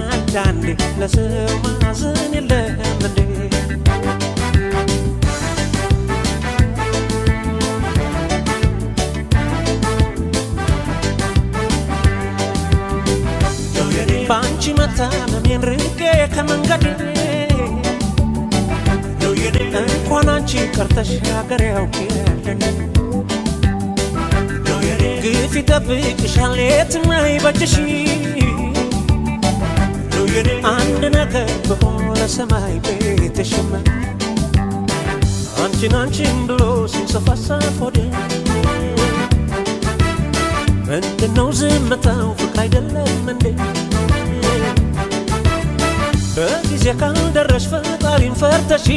አንዳንዴ ለሰው ማዘን የለም እንዴ ባንቺ መታመሜን ርቄ ከመንገዴ እንኳን አንቺ ቀርተሽ ሀገር ያውቅልኝ ግፍ ይጠብቅሻል የትም አይበጅሽ አንድ ነገር በሆነ ሰማይ ቤትሽም አንቺን ብሎ ሲንሰፋሰፍ ሆዴ ምንድነው ዝምታው ፍቅር አይደለም እንዴ በጊዜ ካልደረሽ ፈጣሪን ፈርተሽ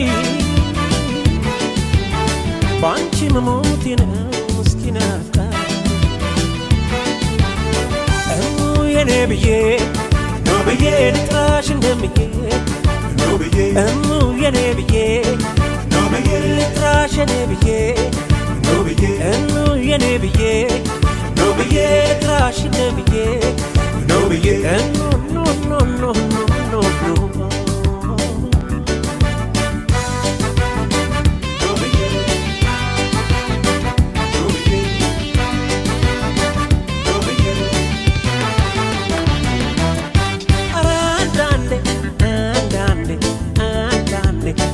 ባንቺ መሞቴ ነው ምስኪን አፍቃሪ የኔ ብዬ ነው ብዬ ልጥራሽ እንደምዬ ነው ብዬ የኔ ብዬ ነው ብዬ ልጥራሽ የኔ ብዬ ነው ብዬ የኔ ብዬ ነው ብዬ ልጥራሽ እንደምዬ ነው ብዬ no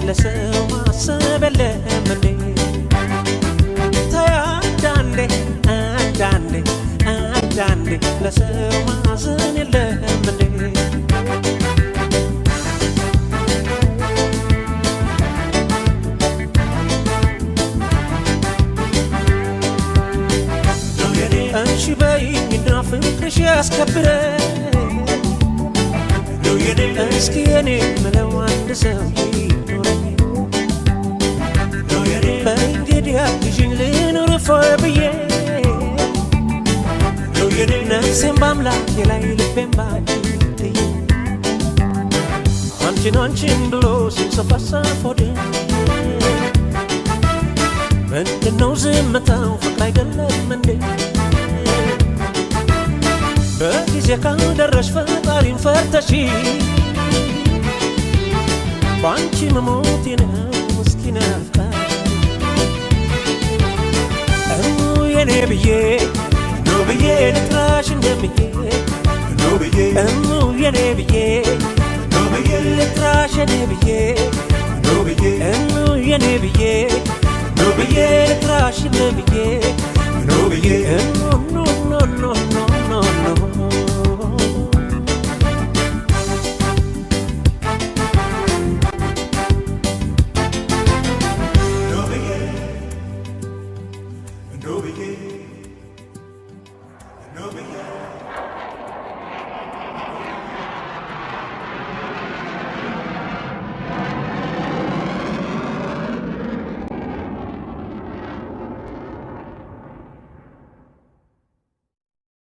ለሰው ማሰብ የለም እንዴ አንዳንዴ ለሰው ማዘን የለም እንዴ እሺ በይኝና ፍቅርሽ ያስከብረኝ እስኪ የኔ ምለው አንድ ሰው በእንግዲህ አግዥኝ ልኑር ፎይ ብዬ ነፍሴን በአምላኬ ላይ ልቤን ባንቺ ትዬ አንቺን ብሎ ሲንሰፋሰፍ ሆዴ ምንድነው ዝምታው ፍቅር አይደለም እንዴ በጊዜ ካልደረሽ ፈጣሪን ፈርተሽ ባንቺ መሞቴ ነው ምስኪን አፍቃሪ የኔ ብዬ ነው ብዬ ልጥራሽ እንደምዬ ነው ብዬ የኔ ብዬ ነው ብዬ ልጥራሽ የኔ ብዬ ነው ብዬ የኔ ብዬ ነው ብዬ ልጥራሽ እንደምዬ ነው ብዬ no